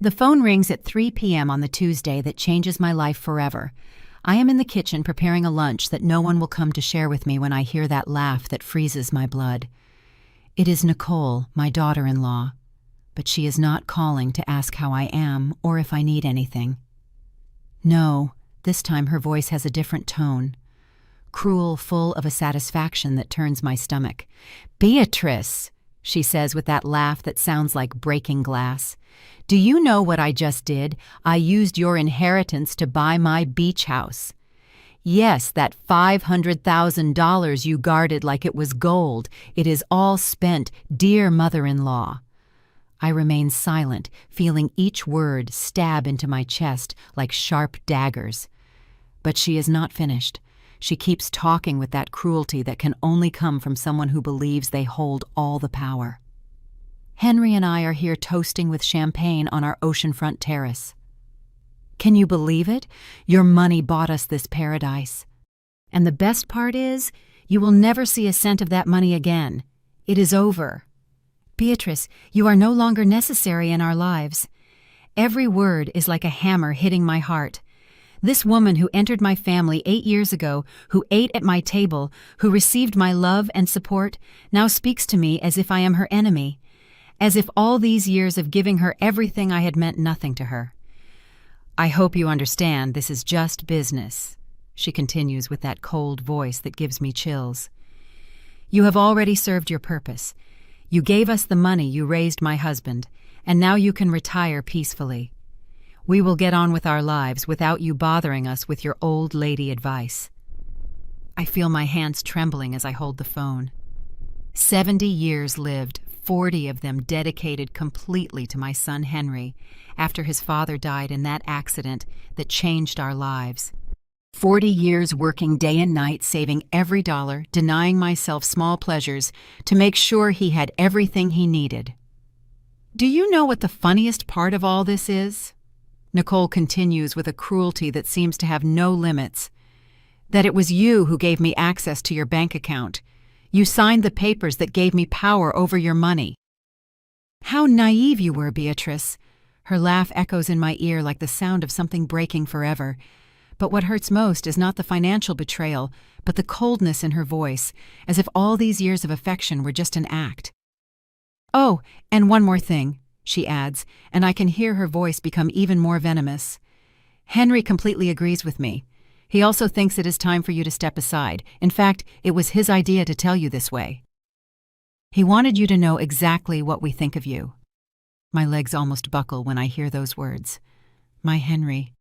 The phone rings at 3 p.m. on the Tuesday that changes my life forever. I am in the kitchen preparing a lunch that no one will come to share with me when I hear that laugh that freezes my blood. It is Nicole, my daughter-in-law, but she is not calling to ask how I am or if I need anything. No, this time her voice has a different tone. Cruel, full of a satisfaction that turns my stomach. "Beatrice," she says with that laugh that sounds like breaking glass. "Do you know what I just did? I used your inheritance to buy my beach house. Yes, that $500,000 you guarded like it was gold. It is all spent, dear mother-in-law." I remain silent, feeling each word stab into my chest like sharp daggers. But she is not finished. She keeps talking with that cruelty that can only come from someone who believes they hold all the power. Henry and I are here toasting with champagne on our oceanfront terrace. Can you believe it? Your money bought us this paradise. And the best part is, you will never see a cent of that money again. It is over. Beatrice, you are no longer necessary in our lives. Every word is like a hammer hitting my heart. This woman who entered my family 8 years ago, who ate at my table, who received my love and support, now speaks to me as if I am her enemy, as if all these years of giving her everything I had meant nothing to her. "I hope you understand this is just business," she continues with that cold voice that gives me chills. "You have already served your purpose. You gave us the money you raised my husband, and now you can retire peacefully. We will get on with our lives without you bothering us with your old lady advice." I feel my hands trembling as I hold the phone. 70 years lived, 40 of them dedicated completely to my son Henry, after his father died in that accident that changed our lives. 40 years working day and night, saving every dollar, denying myself small pleasures to make sure he had everything he needed. Do you know what the funniest part of all this is? Nicole continues with a cruelty that seems to have no limits. That it was you who gave me access to your bank account. You signed the papers that gave me power over your money. How naive you were, Beatrice. Her laugh echoes in my ear like the sound of something breaking forever. But what hurts most is not the financial betrayal, but the coldness in her voice, as if all these years of affection were just an act. "Oh, and one more thing," she adds, and I can hear her voice become even more venomous. "Henry completely agrees with me. He also thinks it is time for you to step aside. In fact, it was his idea to tell you this way. He wanted you to know exactly what we think of you." My legs almost buckle when I hear those words. My Henry.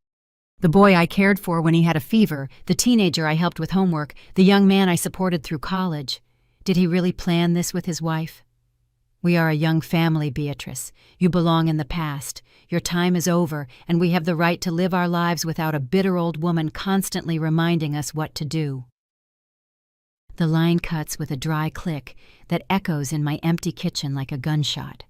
The boy I cared for when he had a fever, the teenager I helped with homework, the young man I supported through college. Did he really plan this with his wife? "We are a young family, Beatrice. You belong in the past. Your time is over, and we have the right to live our lives without a bitter old woman constantly reminding us what to do." The line cuts with a dry click that echoes in my empty kitchen like a gunshot.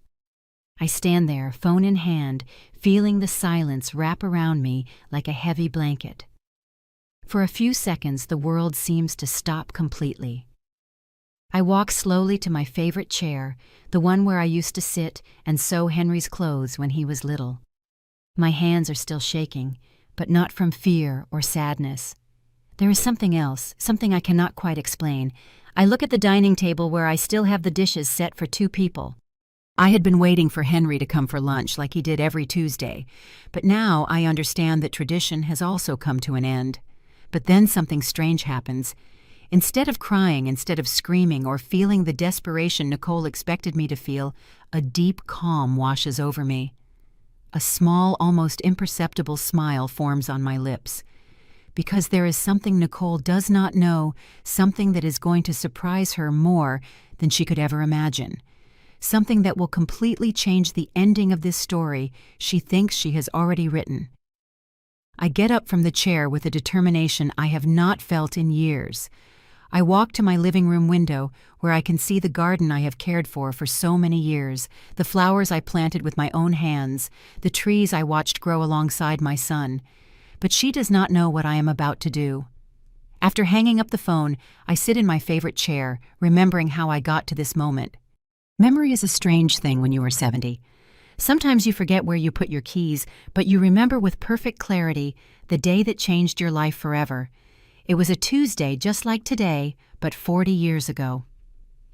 I stand there, phone in hand, feeling the silence wrap around me like a heavy blanket. For a few seconds, the world seems to stop completely. I walk slowly to my favorite chair, the one where I used to sit and sew Henry's clothes when he was little. My hands are still shaking, but not from fear or sadness. There is something else, something I cannot quite explain. I look at the dining table where I still have the dishes set for 2 people. I had been waiting for Henry to come for lunch like he did every Tuesday, but now I understand that tradition has also come to an end. But then something strange happens. Instead of crying, instead of screaming or feeling the desperation Nicole expected me to feel, a deep calm washes over me. A small, almost imperceptible smile forms on my lips. Because there is something Nicole does not know, something that is going to surprise her more than she could ever imagine. Something that will completely change the ending of this story she thinks she has already written. I get up from the chair with a determination I have not felt in years. I walk to my living room window where I can see the garden I have cared for so many years, the flowers I planted with my own hands, the trees I watched grow alongside my son. But she does not know what I am about to do. After hanging up the phone, I sit in my favorite chair, remembering how I got to this moment. Memory is a strange thing when you are 70. Sometimes you forget where you put your keys, but you remember with perfect clarity the day that changed your life forever. It was a Tuesday just like today, but 40 years ago.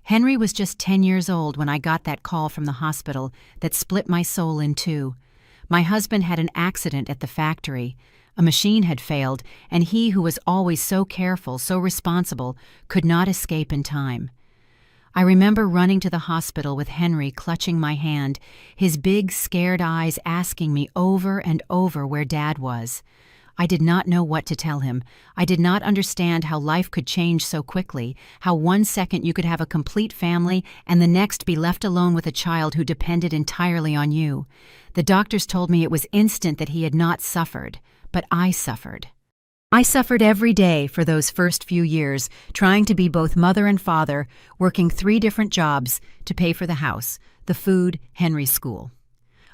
Henry was just 10 years old when I got that call from the hospital that split my soul in two. My husband had an accident at the factory. A machine had failed, and he, who was always so careful, so responsible, could not escape in time. I remember running to the hospital with Henry clutching my hand, his big, scared eyes asking me over and over where Dad was. I did not know what to tell him. I did not understand how life could change so quickly, how 1 second you could have a complete family and the next be left alone with a child who depended entirely on you. The doctors told me it was instant that he had not suffered, but I suffered. I suffered every day for those first few years, trying to be both mother and father, working 3 different jobs to pay for the house, the food, Henry's school.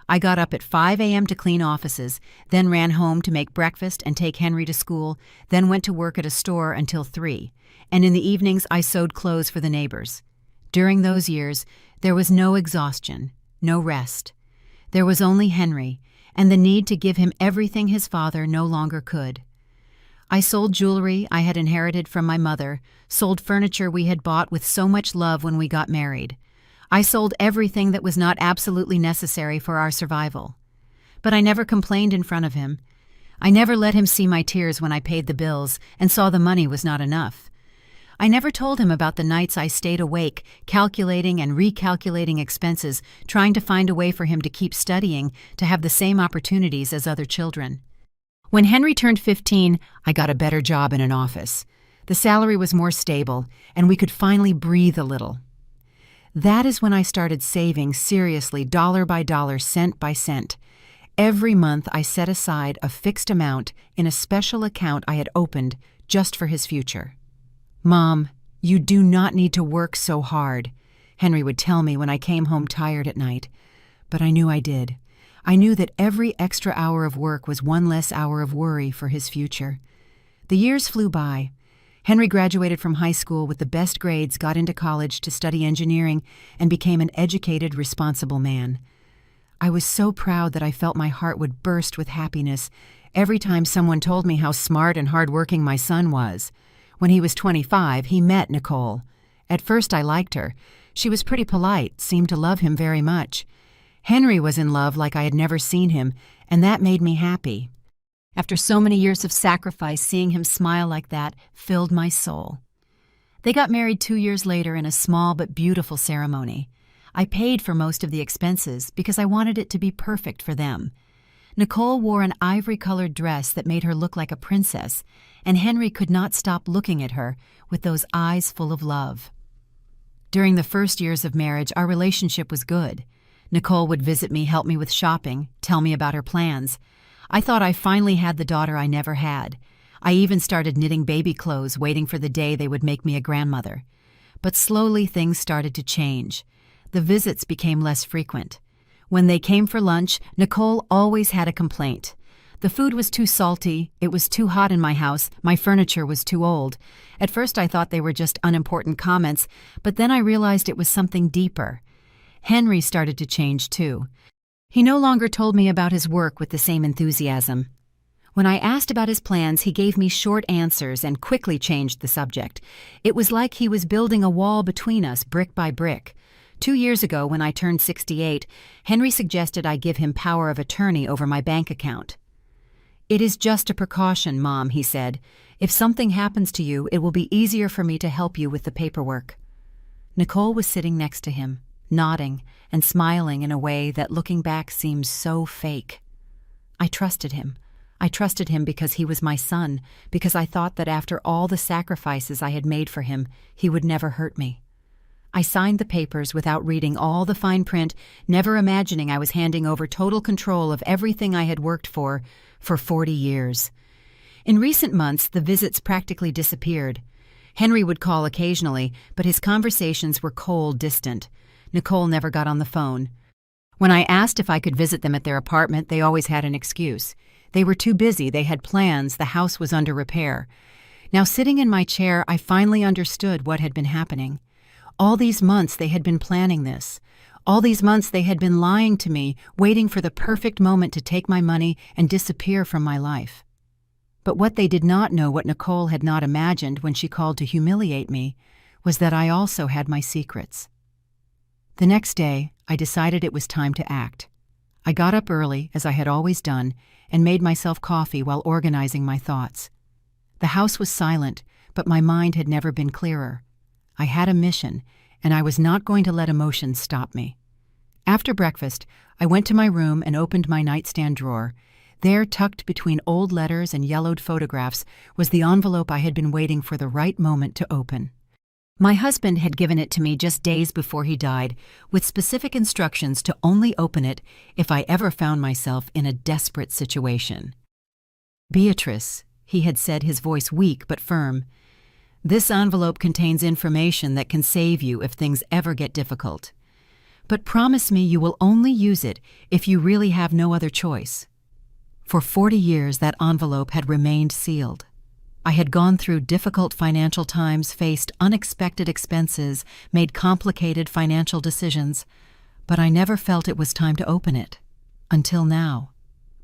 I got up at 5 a.m. to clean offices, then ran home to make breakfast and take Henry to school, then went to work at a store until 3, and in the evenings I sewed clothes for the neighbors. During those years, there was no exhaustion, no rest. There was only Henry, and the need to give him everything his father no longer could. I sold jewelry I had inherited from my mother, sold furniture we had bought with so much love when we got married. I sold everything that was not absolutely necessary for our survival. But I never complained in front of him. I never let him see my tears when I paid the bills and saw the money was not enough. I never told him about the nights I stayed awake, calculating and recalculating expenses, trying to find a way for him to keep studying, to have the same opportunities as other children. When Henry turned 15, I got a better job in an office. The salary was more stable, and we could finally breathe a little. That is when I started saving seriously, dollar by dollar, cent by cent. Every month I set aside a fixed amount in a special account I had opened just for his future. "Mom, you do not need to work so hard," Henry would tell me when I came home tired at night. But I knew I did. I knew that every extra hour of work was one less hour of worry for his future. The years flew by. Henry graduated from high school with the best grades, got into college to study engineering, and became an educated, responsible man. I was so proud that I felt my heart would burst with happiness every time someone told me how smart and hardworking my son was. When he was 25, he met Nicole. At first I liked her. She was pretty polite, seemed to love him very much. Henry was in love like I had never seen him, and that made me happy. After so many years of sacrifice, seeing him smile like that filled my soul. They got married 2 years later in a small but beautiful ceremony. I paid for most of the expenses because I wanted it to be perfect for them. Nicole wore an ivory-colored dress that made her look like a princess, and Henry could not stop looking at her with those eyes full of love. During the first years of marriage, our relationship was good. Nicole would visit me, help me with shopping, tell me about her plans. I thought I finally had the daughter I never had. I even started knitting baby clothes, waiting for the day they would make me a grandmother. But slowly things started to change. The visits became less frequent. When they came for lunch, Nicole always had a complaint. The food was too salty, it was too hot in my house, my furniture was too old. At first I thought they were just unimportant comments, but then I realized it was something deeper. Henry started to change too. He no longer told me about his work with the same enthusiasm. When I asked about his plans, he gave me short answers and quickly changed the subject. It was like he was building a wall between us, brick by brick. 2 years ago, when I turned 68, Henry suggested I give him power of attorney over my bank account. "It is just a precaution, Mom," he said. "If something happens to you, it will be easier for me to help you with the paperwork." Nicole was sitting next to him, nodding and smiling in a way that, looking back, seems so fake. I trusted him. I trusted him because he was my son, because I thought that after all the sacrifices I had made for him, he would never hurt me. I signed the papers without reading all the fine print, never imagining I was handing over total control of everything I had worked for 40 years. In recent months, the visits practically disappeared. Henry would call occasionally, but his conversations were cold, distant. Nicole never got on the phone. When I asked if I could visit them at their apartment, they always had an excuse. They were too busy, they had plans, the house was under repair. Now, sitting in my chair, I finally understood what had been happening. All these months they had been planning this. All these months they had been lying to me, waiting for the perfect moment to take my money and disappear from my life. But what they did not know, what Nicole had not imagined when she called to humiliate me, was that I also had my secrets. The next day, I decided it was time to act. I got up early, as I had always done, and made myself coffee while organizing my thoughts. The house was silent, but my mind had never been clearer. I had a mission, and I was not going to let emotions stop me. After breakfast, I went to my room and opened my nightstand drawer. There, tucked between old letters and yellowed photographs, was the envelope I had been waiting for the right moment to open. My husband had given it to me just days before he died, with specific instructions to only open it if I ever found myself in a desperate situation. "Beatrice," he had said, his voice weak but firm, "this envelope contains information that can save you if things ever get difficult. But promise me you will only use it if you really have no other choice." For 40 years that envelope had remained sealed. I had gone through difficult financial times, faced unexpected expenses, made complicated financial decisions, but I never felt it was time to open it. Until now.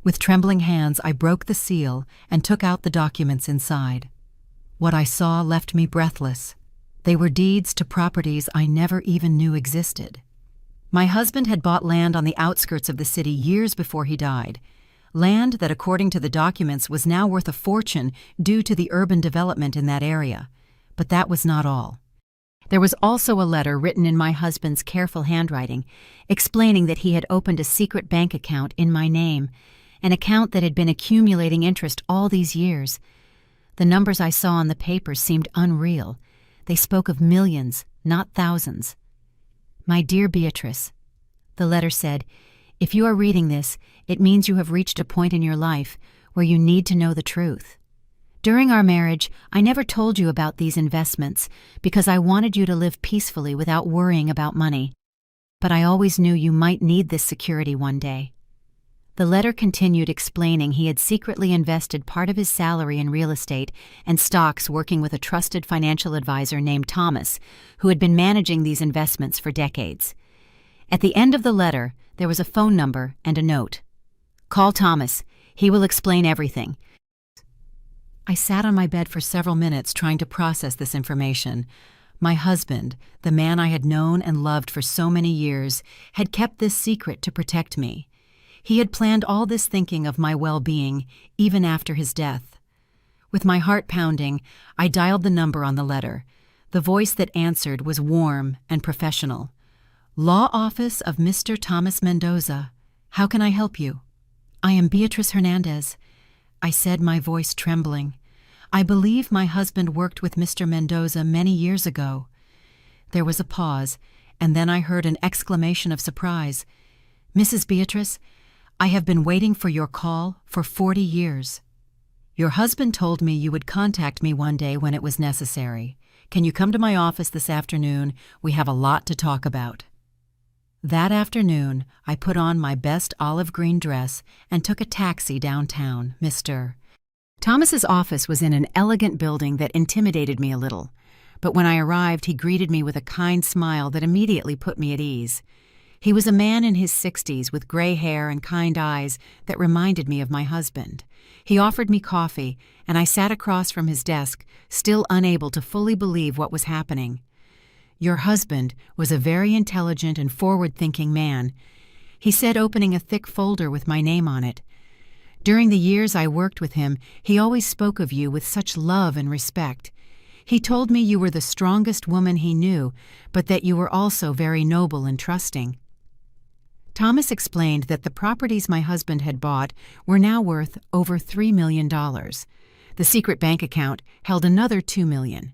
With trembling hands, I broke the seal and took out the documents inside. What I saw left me breathless. They were deeds to properties I never even knew existed. My husband had bought land on the outskirts of the city years before he died. Land that, according to the documents, was now worth a fortune due to the urban development in that area. But that was not all. There was also a letter written in my husband's careful handwriting, explaining that he had opened a secret bank account in my name, an account that had been accumulating interest all these years. The numbers I saw on the papers seemed unreal. They spoke of millions, not thousands. "My dear Beatrice," the letter said, "if you are reading this, it means you have reached a point in your life where you need to know the truth. During our marriage, I never told you about these investments because I wanted you to live peacefully without worrying about money. But I always knew you might need this security one day." The letter continued explaining he had secretly invested part of his salary in real estate and stocks, working with a trusted financial advisor named Thomas, who had been managing these investments for decades. At the end of the letter, there was a phone number and a note. "Call Thomas. He will explain everything." I sat on my bed for several minutes trying to process this information. My husband, the man I had known and loved for so many years, had kept this secret to protect me. He had planned all this thinking of my well-being, even after his death. With my heart pounding, I dialed the number on the letter. The voice that answered was warm and professional. "Law Office of Mr. Thomas Mendoza. How can I help you?" "I am Beatrice Hernandez," I said, my voice trembling. "I believe my husband worked with Mr. Mendoza many years ago." There was a pause, and then I heard an exclamation of surprise. "Mrs. Beatrice, I have been waiting for your call for 40 years. Your husband told me you would contact me one day when it was necessary. Can you come to my office this afternoon? We have a lot to talk about." That afternoon, I put on my best olive green dress and took a taxi downtown. Mr. Thomas's office was in an elegant building that intimidated me a little, but when I arrived, he greeted me with a kind smile that immediately put me at ease. He was a man in his 60s with gray hair and kind eyes that reminded me of my husband. He offered me coffee, and I sat across from his desk, still unable to fully believe what was happening. "Your husband was a very intelligent and forward-thinking man," he said, opening a thick folder with my name on it. "During the years I worked with him, he always spoke of you with such love and respect. He told me you were the strongest woman he knew, but that you were also very noble and trusting." Thomas explained that the properties my husband had bought were now worth over $3 million. The secret bank account held another $2 million.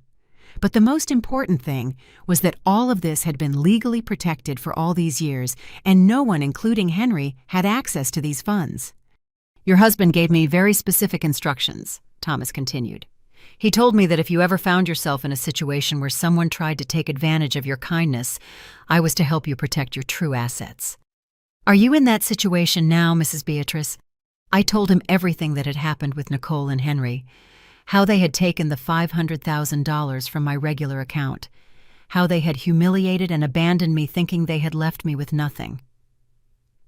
But the most important thing was that all of this had been legally protected for all these years, and no one, including Henry, had access to these funds. "Your husband gave me very specific instructions," Thomas continued. "He told me that if you ever found yourself in a situation where someone tried to take advantage of your kindness, I was to help you protect your true assets." "Are you in that situation now, Mrs. Beatrice?" I told him everything that had happened with Nicole and Henry, how they had taken the $500,000 from my regular account, how they had humiliated and abandoned me, thinking they had left me with nothing.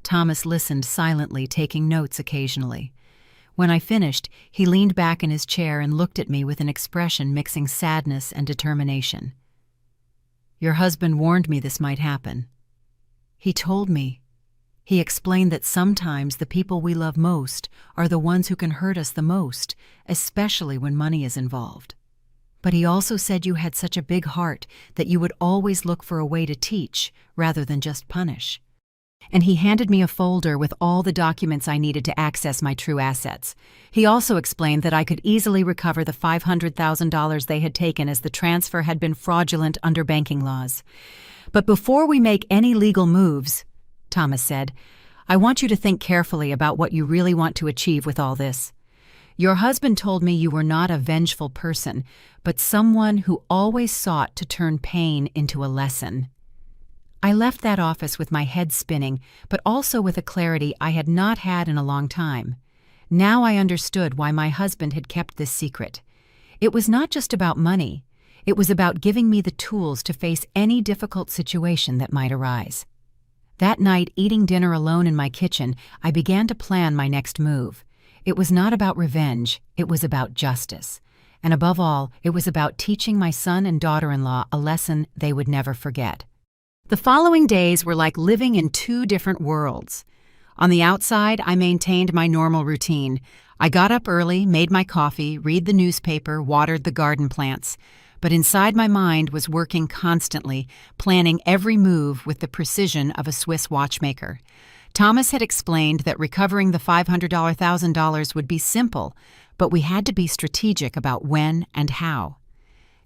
Thomas listened silently, taking notes occasionally. When I finished, he leaned back in his chair and looked at me with an expression mixing sadness and determination. "Your husband warned me this might happen. He told me. He explained that sometimes the people we love most are the ones who can hurt us the most, especially when money is involved. But he also said you had such a big heart that you would always look for a way to teach rather than just punish." And he handed me a folder with all the documents I needed to access my true assets. He also explained that I could easily recover the $500,000 they had taken, as the transfer had been fraudulent under banking laws. "But before we make any legal moves," Thomas said, "I want you to think carefully about what you really want to achieve with all this. Your husband told me you were not a vengeful person, but someone who always sought to turn pain into a lesson." I left that office with my head spinning, but also with a clarity I had not had in a long time. Now I understood why my husband had kept this secret. It was not just about money. It was about giving me the tools to face any difficult situation that might arise. That night, eating dinner alone in my kitchen, I began to plan my next move. It was not about revenge, it was about justice. And above all, it was about teaching my son and daughter-in-law a lesson they would never forget. The following days were like living in two different worlds. On the outside, I maintained my normal routine. I got up early, made my coffee, read the newspaper, watered the garden plants. But inside, my mind was working constantly, planning every move with the precision of a Swiss watchmaker. Thomas had explained that recovering the $500,000 would be simple, but we had to be strategic about when and how.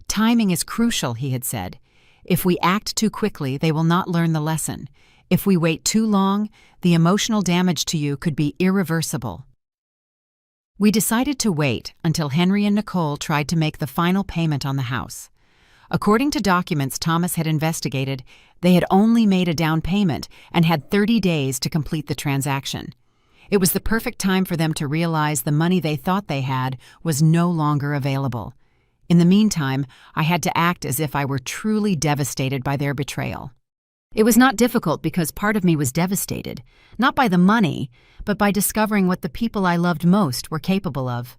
"Timing is crucial," he had said. "If we act too quickly, they will not learn the lesson. If we wait too long, the emotional damage to you could be irreversible." We decided to wait until Henry and Nicole tried to make the final payment on the house. According to documents Thomas had investigated, they had only made a down payment and had 30 days to complete the transaction. It was the perfect time for them to realize the money they thought they had was no longer available. In the meantime, I had to act as if I were truly devastated by their betrayal. It was not difficult because part of me was devastated, not by the money, but by discovering what the people I loved most were capable of.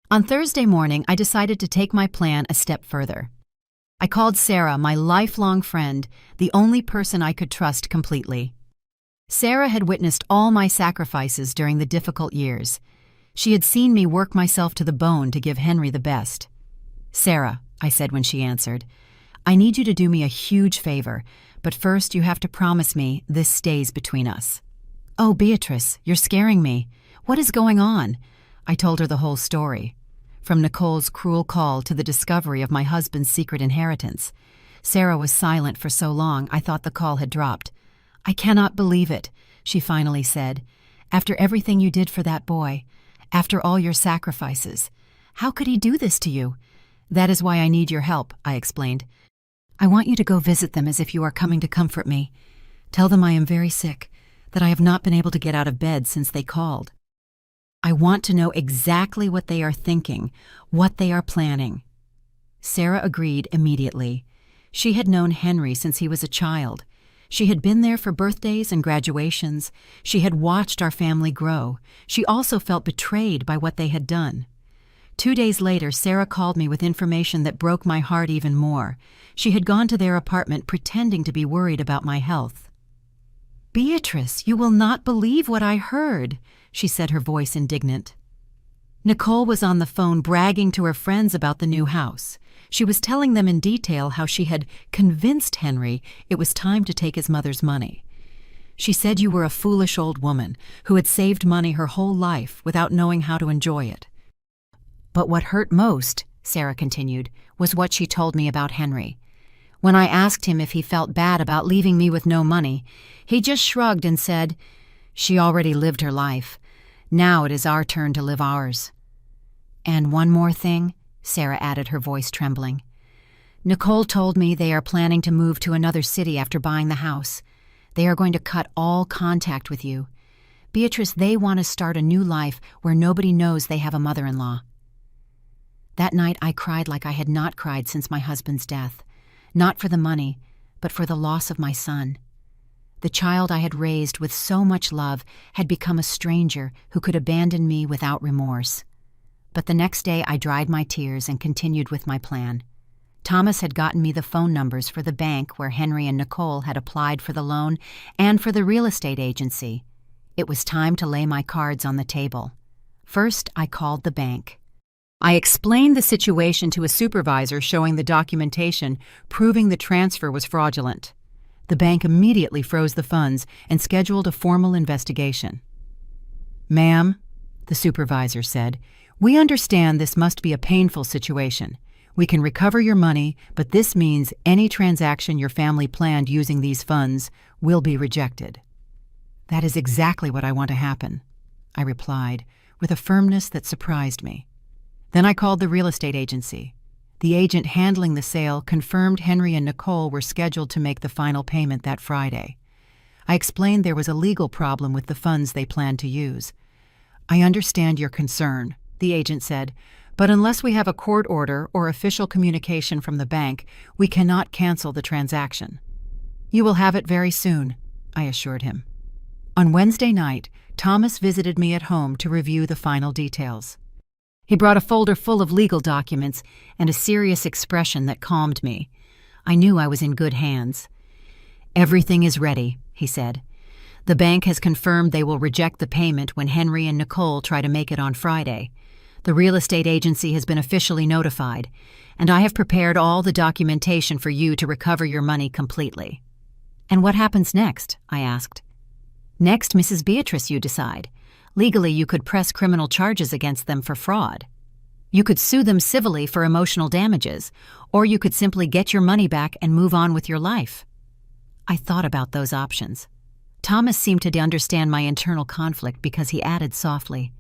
On Thursday morning, I decided to take my plan a step further. I called Sarah, my lifelong friend, the only person I could trust completely. Sarah had witnessed all my sacrifices during the difficult years. She had seen me work myself to the bone to give Henry the best. "Sarah," I said when she answered, "I need you to do me a huge favor, but first you have to promise me this stays between us." "Oh, Beatrice, you're scaring me. What is going on?" I told her the whole story, from Nicole's cruel call to the discovery of my husband's secret inheritance. Sarah was silent for so long I thought the call had dropped. "I cannot believe it," she finally said. "After everything you did for that boy, after all your sacrifices, how could he do this to you?" "That is why I need your help," I explained. "I want you to go visit them as if you are coming to comfort me. Tell them I am very sick, that I have not been able to get out of bed since they called. I want to know exactly what they are thinking, what they are planning." Sarah agreed immediately. She had known Henry since he was a child. She had been there for birthdays and graduations. She had watched our family grow. She also felt betrayed by what they had done. 2 days later, Sarah called me with information that broke my heart even more. She had gone to their apartment pretending to be worried about my health. "Beatrice, you will not believe what I heard," she said, her voice indignant. Nicole was on the phone bragging to her friends about the new house. She was telling them in detail how she had convinced Henry it was time to take his mother's money. She said you were a foolish old woman who had saved money her whole life without knowing how to enjoy it. But what hurt most, Sarah continued, was what she told me about Henry. When I asked him if he felt bad about leaving me with no money, he just shrugged and said, "She already lived her life. Now it is our turn to live ours." "And one more thing," Sarah added, her voice trembling. "Nicole told me they are planning to move to another city after buying the house. They are going to cut all contact with you. Beatrice, they want to start a new life where nobody knows they have a mother-in-law." That night I cried like I had not cried since my husband's death. not for the money, but for the loss of my son. The child I had raised with so much love had become a stranger who could abandon me without remorse. But the next day I dried my tears and continued with my plan. Thomas had gotten me the phone numbers for the bank where Henry and Nicole had applied for the loan and for the real estate agency. It was time to lay my cards on the table. First, I called the bank. I explained the situation to a supervisor showing the documentation proving the transfer was fraudulent. The bank immediately froze the funds and scheduled a formal investigation. "Ma'am," the supervisor said, "we understand this must be a painful situation. We can recover your money, but this means any transaction your family planned using these funds will be rejected." "That is exactly what I want to happen," I replied, with a firmness that surprised me. Then I called the real estate agency. The agent handling the sale confirmed Henry and Nicole were scheduled to make the final payment that Friday. I explained there was a legal problem with the funds they planned to use. "I understand your concern," the agent said, "but unless we have a court order or official communication from the bank, we cannot cancel the transaction." "You will have it very soon," I assured him. On Wednesday night, Thomas visited me at home to review the final details. He brought a folder full of legal documents and a serious expression that calmed me. I knew I was in good hands. "Everything is ready," he said. "The bank has confirmed they will reject the payment when Henry and Nicole try to make it on Friday. The real estate agency has been officially notified, and I have prepared all the documentation for you to recover your money completely." "And what happens next?" I asked. "Next, Mrs. Beatrice, you decide. Legally, you could press criminal charges against them for fraud. You could sue them civilly for emotional damages, or you could simply get your money back and move on with your life." I thought about those options. Thomas seemed to understand my internal conflict because he added softly,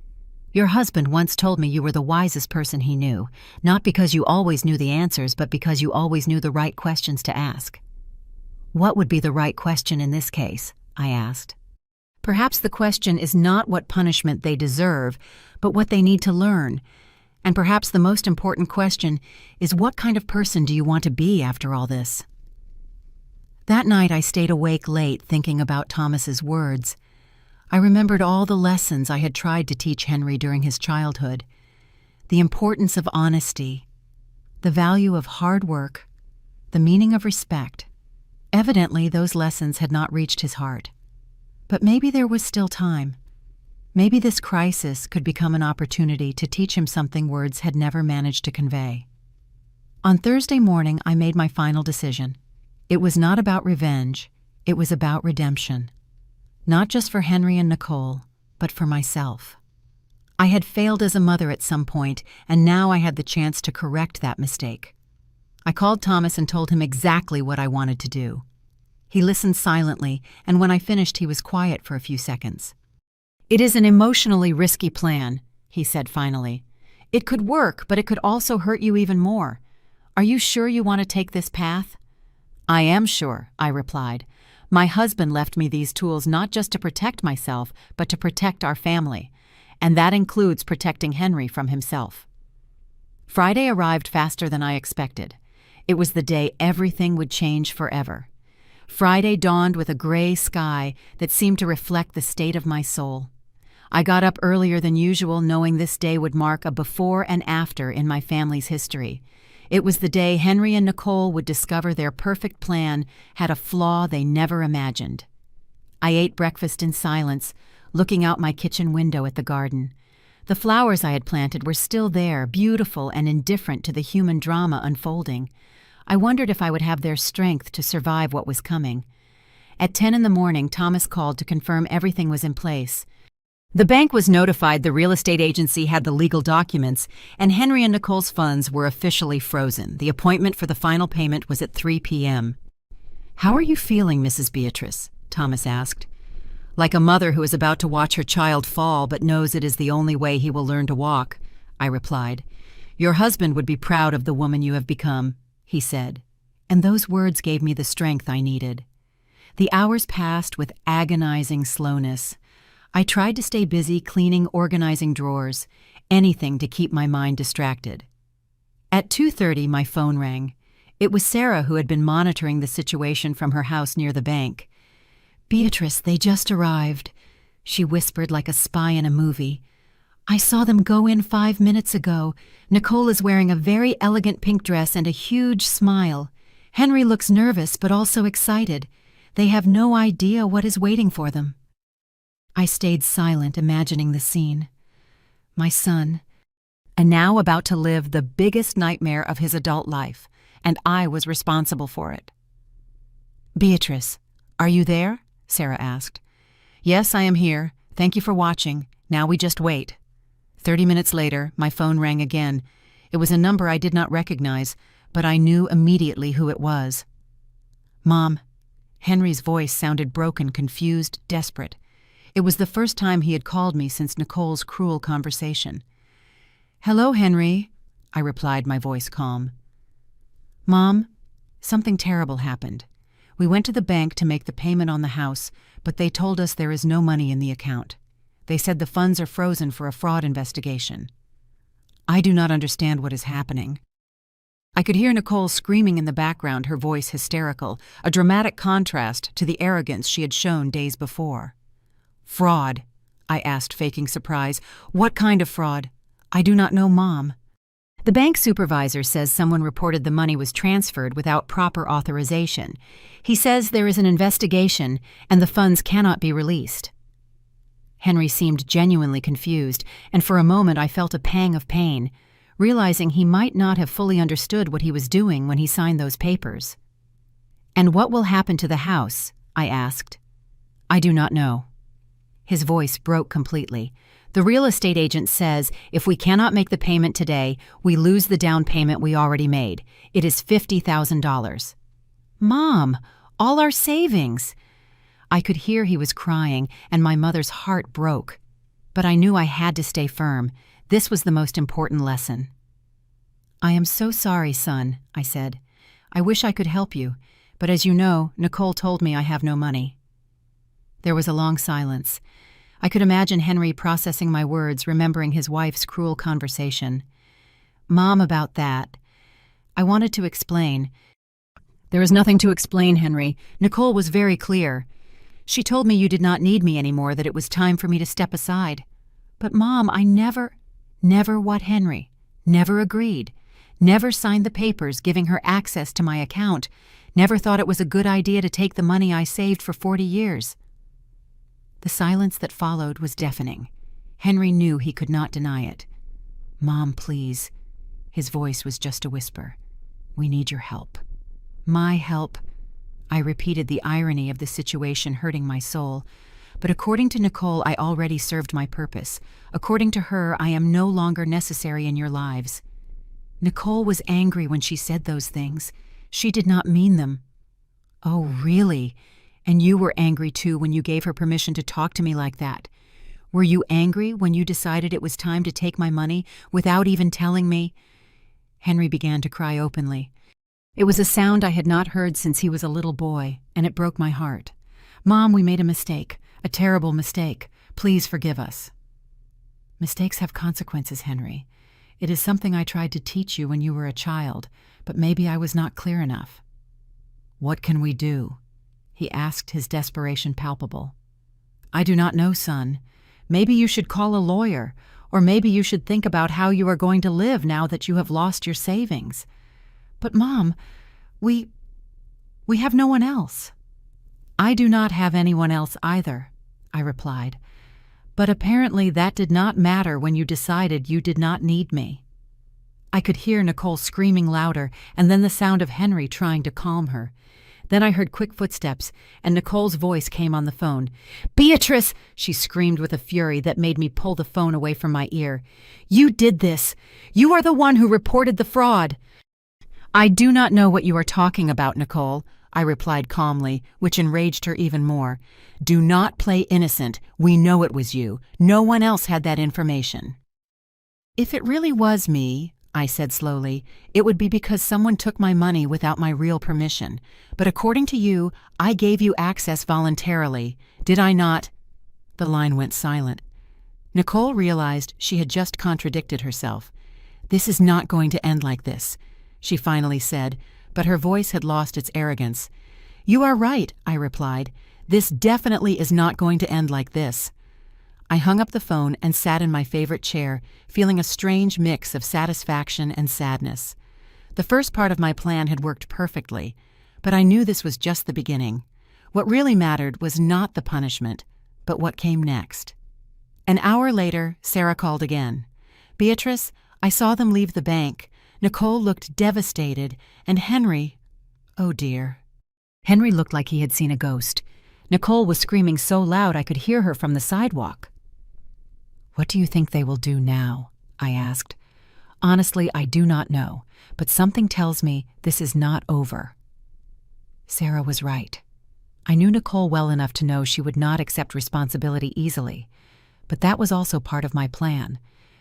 "Your husband once told me you were the wisest person he knew, not because you always knew the answers, but because you always knew the right questions to ask." "What would be the right question in this case?" I asked. "Perhaps the question is not what punishment they deserve, but what they need to learn. And perhaps the most important question is what kind of person do you want to be after all this?" That night I stayed awake late thinking about Thomas's words. I remembered all the lessons I had tried to teach Henry during his childhood. The importance of honesty, the value of hard work, the meaning of respect. Evidently, those lessons had not reached his heart. But maybe there was still time. Maybe this crisis could become an opportunity to teach him something words had never managed to convey. On Thursday morning, I made my final decision. It was not about revenge, it was about redemption. Not just for Henry and Nicole, but for myself. I had failed as a mother at some point, and now I had the chance to correct that mistake. I called Thomas and told him exactly what I wanted to do. He listened silently, and when I finished, he was quiet for a few seconds. "It is an emotionally risky plan," he said finally. "It could work, but it could also hurt you even more. Are you sure you want to take this path?" "I am sure," I replied. "My husband left me these tools not just to protect myself, but to protect our family. And that includes protecting Henry from himself." Friday arrived faster than I expected. It was the day everything would change forever. Friday dawned with a gray sky that seemed to reflect the state of my soul. I got up earlier than usual, knowing this day would mark a before and after in my family's history. It was the day Henry and Nicole would discover their perfect plan had a flaw they never imagined. I ate breakfast in silence, looking out my kitchen window at the garden. The flowers I had planted were still there, beautiful and indifferent to the human drama unfolding. I wondered if I would have their strength to survive what was coming. At 10 in the morning, Thomas called to confirm everything was in place. The bank was notified the real estate agency had the legal documents, and Henry and Nicole's funds were officially frozen. The appointment for the final payment was at 3 p.m. "How are you feeling, Mrs. Beatrice?" Thomas asked. "Like a mother who is about to watch her child fall but knows it is the only way he will learn to walk," I replied. "Your husband would be proud of the woman you have become," he said, and those words gave me the strength I needed. The hours passed with agonizing slowness. I tried to stay busy cleaning, organizing drawers, anything to keep my mind distracted. At 2:30, my phone rang. It was Sarah who had been monitoring the situation from her house near the bank. "Beatrice, they just arrived," she whispered like a spy in a movie. "I saw them go in 5 minutes ago. Nicole is wearing a very elegant pink dress and a huge smile. Henry looks nervous but also excited. They have no idea what is waiting for them." I stayed silent, imagining the scene. My son, and now about to live the biggest nightmare of his adult life, and I was responsible for it. "Beatrice, are you there?" Sarah asked. "Yes, I am here. Thank you for watching. Now we just wait." 30 minutes later, my phone rang again. It was a number I did not recognize, but I knew immediately who it was. "Mom." Henry's voice sounded broken, confused, desperate. It was the first time he had called me since Nicole's cruel conversation. "Hello, Henry," I replied, my voice calm. "Mom, something terrible happened. We went to the bank to make the payment on the house, but they told us there is no money in the account. They said the funds are frozen for a fraud investigation. I do not understand what is happening." I could hear Nicole screaming in the background, her voice hysterical, a dramatic contrast to the arrogance she had shown days before. "Fraud?" I asked, faking surprise. "What kind of fraud?" "I do not know, Mom." "The bank supervisor says someone reported the money was transferred without proper authorization. He says there is an investigation and the funds cannot be released." Henry seemed genuinely confused, and for a moment I felt a pang of pain, realizing he might not have fully understood what he was doing when he signed those papers. "And what will happen to the house?" I asked. "I do not know." His voice broke completely. "The real estate agent says if we cannot make the payment today, we lose the down payment we already made. It is $50,000. "Mom, all our savings!" I could hear he was crying, and my mother's heart broke. But I knew I had to stay firm. This was the most important lesson. "I am so sorry, son," I said. "I wish I could help you, but as you know, Nicole told me I have no money." There was a long silence. I could imagine Henry processing my words, remembering his wife's cruel conversation. "Mom, about that. I wanted to explain." "There is nothing to explain, Henry. Nicole was very clear. She told me you did not need me anymore, that it was time for me to step aside." "But Mom, I never—" "Never what, Henry? Never agreed. Never signed the papers giving her access to my account. Never thought it was a good idea to take the money I saved for 40 years. The silence that followed was deafening. Henry knew he could not deny it. "Mom, please." His voice was just a whisper. "We need your help." "My help?" I repeated, the irony of the situation hurting my soul. But according to Nicole, I already served my purpose. According to her, I am no longer necessary in your lives. Nicole was angry when she said those things. She did not mean them. "Oh, really? And you were angry too when you gave her permission to talk to me like that. Were you angry when you decided it was time to take my money without even telling me?" Henry began to cry openly. It was a sound I had not heard since he was a little boy, and it broke my heart. "Mom, we made a mistake. A terrible mistake. Please forgive us." "Mistakes have consequences, Henry. It is something I tried to teach you when you were a child, but maybe I was not clear enough." "What can we do?" he asked, his desperation palpable. "I do not know, son. Maybe you should call a lawyer, or maybe you should think about how you are going to live now that you have lost your savings." "But Mom, we have no one else." "I do not have anyone else either," I replied. "But apparently that did not matter when you decided you did not need me." I could hear Nicole screaming louder, and then the sound of Henry trying to calm her. Then I heard quick footsteps, and Nicole's voice came on the phone. "Beatrice!" she screamed with a fury that made me pull the phone away from my ear. "You did this! You are the one who reported the fraud!" "I do not know what you are talking about, Nicole," I replied calmly, which enraged her even more. "Do not play innocent. We know it was you. No one else had that information." "If it really was me," I said slowly, "it would be because someone took my money without my real permission. But according to you, I gave you access voluntarily. Did I not?" The line went silent. Nicole realized she had just contradicted herself. "This is not going to end like this," she finally said, but her voice had lost its arrogance. "You are right," I replied. "This definitely is not going to end like this." I hung up the phone and sat in my favorite chair, feeling a strange mix of satisfaction and sadness. The first part of my plan had worked perfectly, but I knew this was just the beginning. What really mattered was not the punishment, but what came next. An hour later, Sarah called again. "Beatrice, I saw them leave the bank. Nicole looked devastated, and Henry—" Oh dear. Henry looked like he had seen a ghost. Nicole was screaming so loud I could hear her from the sidewalk. "What do you think they will do now?" I asked. "Honestly, I do not know, but something tells me this is not over." Sarah was right. I knew Nicole well enough to know she would not accept responsibility easily, but that was also part of my plan.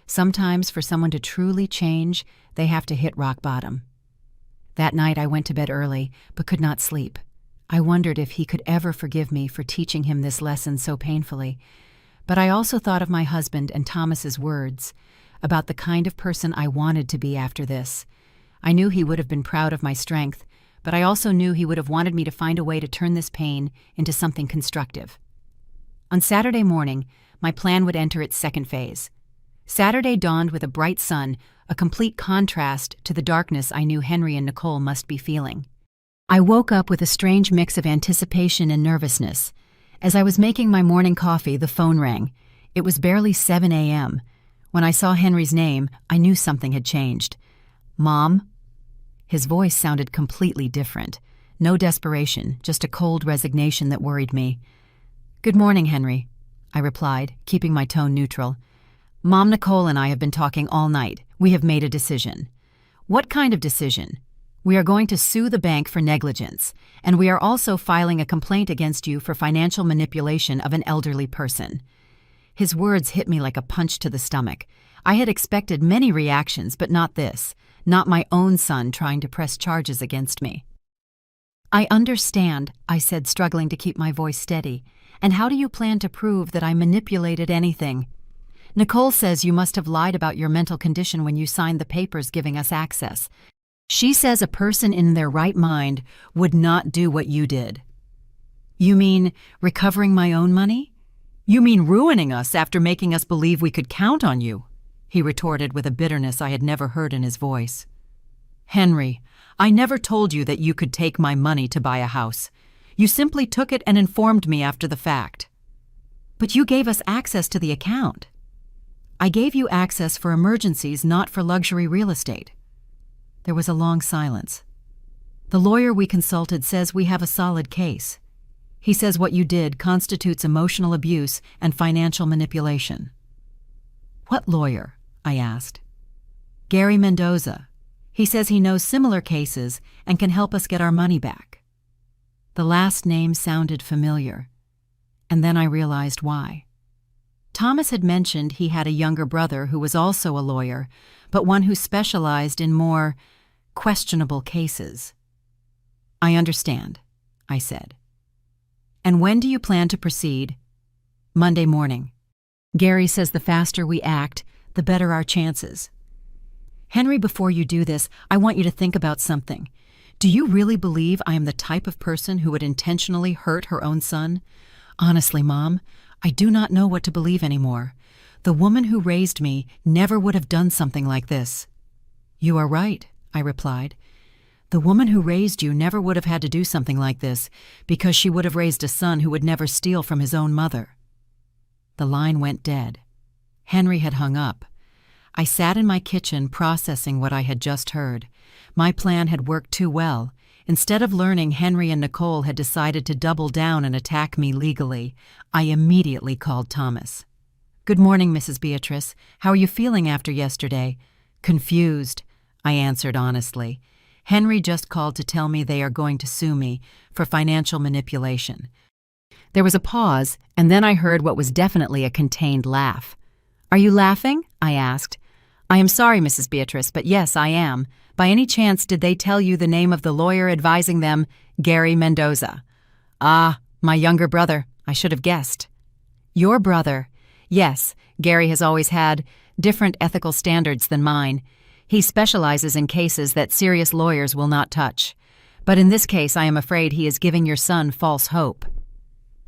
Sometimes for someone to truly change, they have to hit rock bottom. That night I went to bed early, but could not sleep. I wondered if he could ever forgive me for teaching him this lesson so painfully. But I also thought of my husband and Thomas's words about the kind of person I wanted to be after this. I knew he would have been proud of my strength, but I also knew he would have wanted me to find a way to turn this pain into something constructive. On Saturday morning, my plan would enter its second phase. Saturday dawned with a bright sun, a complete contrast to the darkness I knew Henry and Nicole must be feeling. I woke up with a strange mix of anticipation and nervousness. As I was making my morning coffee, the phone rang. It was barely 7 a.m. When I saw Henry's name, I knew something had changed. "Mom?" His voice sounded completely different. No desperation, just a cold resignation that worried me. "Good morning, Henry," I replied, keeping my tone neutral. "Mom, Nicole and I have been talking all night. We have made a decision." "What kind of decision?" "We are going to sue the bank for negligence, and we are also filing a complaint against you for financial manipulation of an elderly person." His words hit me like a punch to the stomach. I had expected many reactions, but not this. Not my own son trying to press charges against me. "I understand," I said, struggling to keep my voice steady. "And how do you plan to prove that I manipulated anything?" "Nicole says you must have lied about your mental condition when you signed the papers giving us access. She says a person in their right mind would not do what you did." "You mean recovering my own money? You mean ruining us after making us believe we could count on you?" he retorted with a bitterness I had never heard in his voice. "Henry, I never told you that you could take my money to buy a house. You simply took it and informed me after the fact." "But you gave us access to the account." "I gave you access for emergencies, not for luxury real estate." There was a long silence. "The lawyer we consulted says we have a solid case. He says what you did constitutes emotional abuse and financial manipulation." "What lawyer?" I asked. "Gary Mendoza. He says he knows similar cases and can help us get our money back." The last name sounded familiar, and then I realized why. Thomas had mentioned he had a younger brother who was also a lawyer, but one who specialized in more questionable cases. "I understand," I said. "And when do you plan to proceed?" "Monday morning. Gary says the faster we act, the better our chances." "Henry, before you do this, I want you to think about something. Do you really believe I am the type of person who would intentionally hurt her own son? Honestly, Mom, I do not know what to believe anymore. The woman who raised me never would have done something like this." "You are right," I replied. "The woman who raised you never would have had to do something like this because she would have raised a son who would never steal from his own mother." The line went dead. Henry had hung up. I sat in my kitchen processing what I had just heard. My plan had worked too well. Instead of learning Henry and Nicole had decided to double down and attack me legally, I immediately called Thomas. "Good morning, Mrs. Beatrice. How are you feeling after yesterday?" "Confused," I answered honestly. "Henry just called to tell me they are going to sue me for financial manipulation." There was a pause, and then I heard what was definitely a contained laugh. "Are you laughing?" I asked. "I am sorry, Mrs. Beatrice, but yes, I am. By any chance did they tell you the name of the lawyer advising them, Gary Mendoza?" "Ah, my younger brother. I should have guessed." "Your brother?" "Yes, Gary has always had different ethical standards than mine. He specializes in cases that serious lawyers will not touch. But in this case, I am afraid he is giving your son false hope."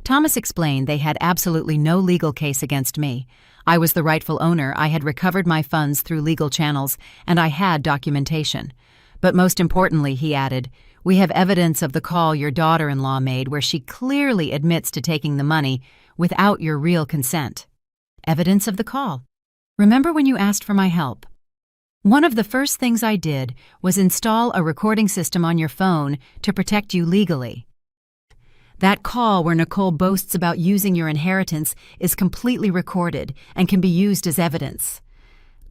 Thomas explained they had absolutely no legal case against me. I was the rightful owner, I had recovered my funds through legal channels, and I had documentation. But most importantly, he added, "We have evidence of the call your daughter-in-law made where she clearly admits to taking the money without your real consent." Evidence of the call. Remember when you asked for my help? One of the first things I did was install a recording system on your phone to protect you legally. That call where Nicole boasts about using your inheritance is completely recorded and can be used as evidence.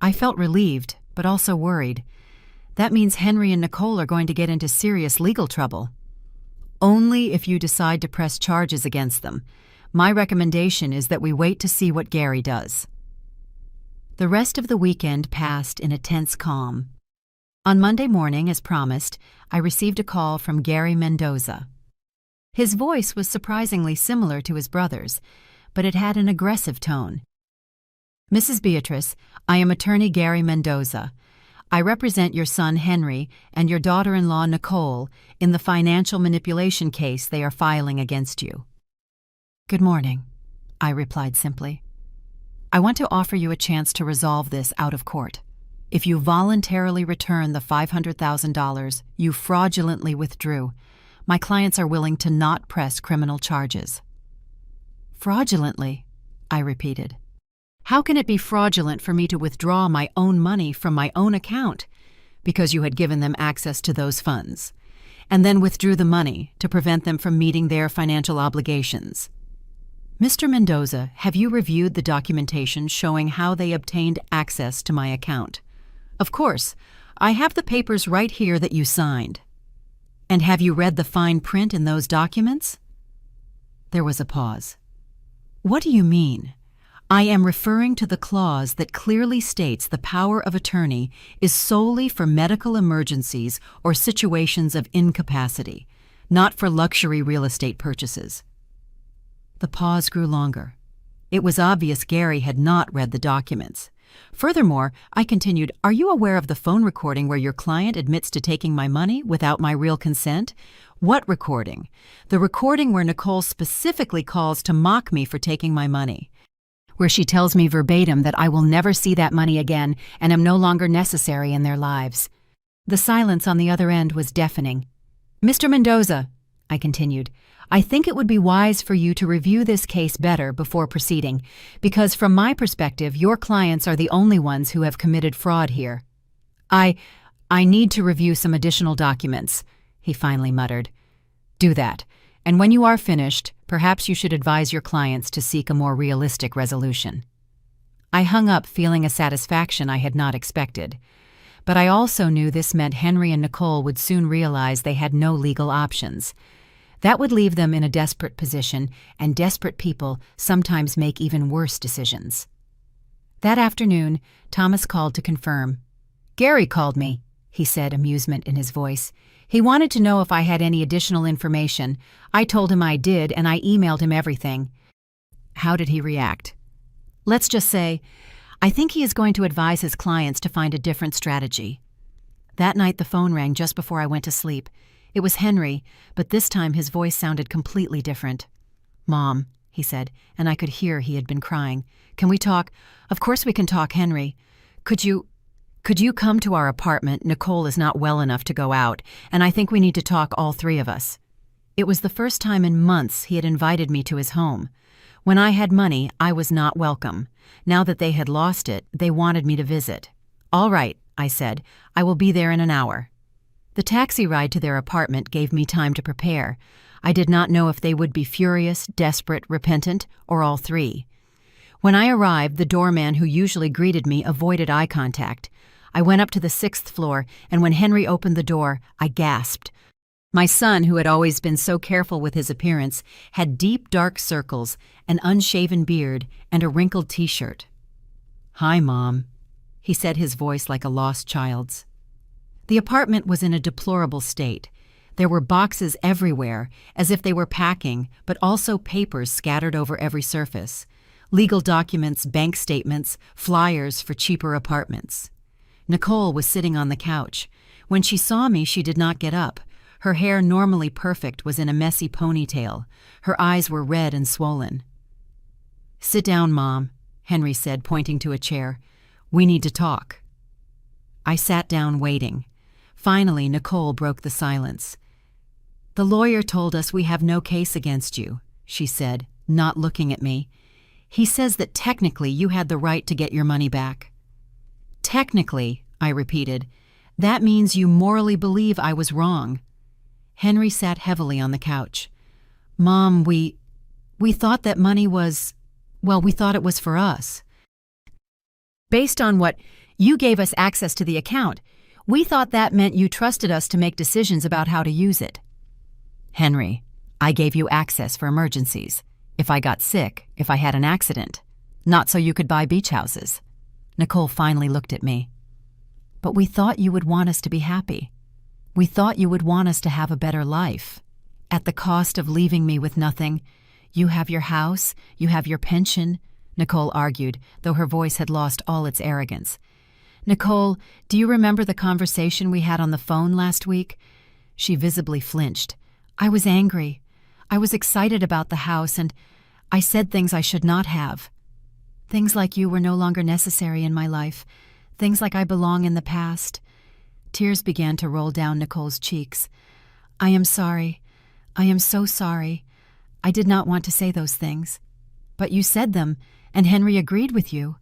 I felt relieved, but also worried. That means Henry and Nicole are going to get into serious legal trouble. Only if you decide to press charges against them. My recommendation is that we wait to see what Gary does. The rest of the weekend passed in a tense calm. On Monday morning, as promised, I received a call from Gary Mendoza. His voice was surprisingly similar to his brother's, but it had an aggressive tone. "Mrs. Beatrice, I am attorney Gary Mendoza. I represent your son Henry and your daughter-in-law Nicole in the financial manipulation case they are filing against you." "Good morning," I replied simply. "I want to offer you a chance to resolve this out of court. If you voluntarily return the $500,000 you fraudulently withdrew, my clients are willing to not press criminal charges." "Fraudulently?" I repeated. "How can it be fraudulent for me to withdraw my own money from my own account because you had given them access to those funds, and then withdrew the money to prevent them from meeting their financial obligations?" "Mr. Mendoza, have you reviewed the documentation showing how they obtained access to my account?" "Of course. I have the papers right here that you signed." "And have you read the fine print in those documents?" There was a pause. "What do you mean?" "I am referring to the clause that clearly states the power of attorney is solely for medical emergencies or situations of incapacity, not for luxury real estate purchases." The pause grew longer. It was obvious Gary had not read the documents. Furthermore, I continued, "Are you aware of the phone recording where your client admits to taking my money without my real consent?" "What recording?" "The recording where Nicole specifically calls to mock me for taking my money, where she tells me verbatim that I will never see that money again and am no longer necessary in their lives." The silence on the other end was deafening. "Mr. Mendoza," I continued, "I think it would be wise for you to review this case better before proceeding, because from my perspective, your clients are the only ones who have committed fraud here." I need to review some additional documents," he finally muttered. "Do that, and when you are finished, perhaps you should advise your clients to seek a more realistic resolution." I hung up feeling a satisfaction I had not expected. But I also knew this meant Henry and Nicole would soon realize they had no legal options. That would leave them in a desperate position, and desperate people sometimes make even worse decisions. That afternoon, Thomas called to confirm. "Gary called me," he said, amusement in his voice. "He wanted to know if I had any additional information. I told him I did, and I emailed him everything." "How did he react?" "Let's just say, I think he is going to advise his clients to find a different strategy." That night the phone rang just before I went to sleep. It was Henry, but this time his voice sounded completely different. "Mom," he said, and I could hear he had been crying. "Can we talk?" "Of course we can talk, Henry. Could you come to our apartment? Nicole is not well enough to go out, and I think we need to talk, all three of us." It was the first time in months he had invited me to his home. When I had money, I was not welcome. Now that they had lost it, they wanted me to visit. "All right," I said. "I will be there in an hour." The taxi ride to their apartment gave me time to prepare. I did not know if they would be furious, desperate, repentant, or all three. When I arrived, the doorman who usually greeted me avoided eye contact. I went up to the 6th floor, and when Henry opened the door, I gasped. My son, who had always been so careful with his appearance, had deep dark circles, an unshaven beard, and a wrinkled t-shirt. "Hi, Mom," he said, his voice like a lost child's. The apartment was in a deplorable state. There were boxes everywhere, as if they were packing, but also papers scattered over every surface. Legal documents, bank statements, flyers for cheaper apartments. Nicole was sitting on the couch. When she saw me, she did not get up. Her hair, normally perfect, was in a messy ponytail. Her eyes were red and swollen. "Sit down, Mom," Henry said, pointing to a chair. "We need to talk." I sat down, waiting. Finally, Nicole broke the silence. "The lawyer told us we have no case against you," she said, not looking at me. "He says that technically you had the right to get your money back." "Technically," I repeated. "That means you morally believe I was wrong." Henry sat heavily on the couch. "Mom, we thought that money was, well, we thought it was for us. Based on what you gave us access to the account, we thought that meant you trusted us to make decisions about how to use it." "Henry, I gave you access for emergencies. If I got sick, if I had an accident. Not so you could buy beach houses." Nicole finally looked at me. "But we thought you would want us to be happy. We thought you would want us to have a better life. At the cost of leaving me with nothing. You have your house, you have your pension," Nicole argued, though her voice had lost all its arrogance. "Nicole, do you remember the conversation we had on the phone last week?" She visibly flinched. "I was angry. I was excited about the house, and I said things I should not have. Things like you were no longer necessary in my life. Things like I belong in the past." Tears began to roll down Nicole's cheeks. "I am sorry. I am so sorry. I did not want to say those things. But you said them, and Henry agreed with you."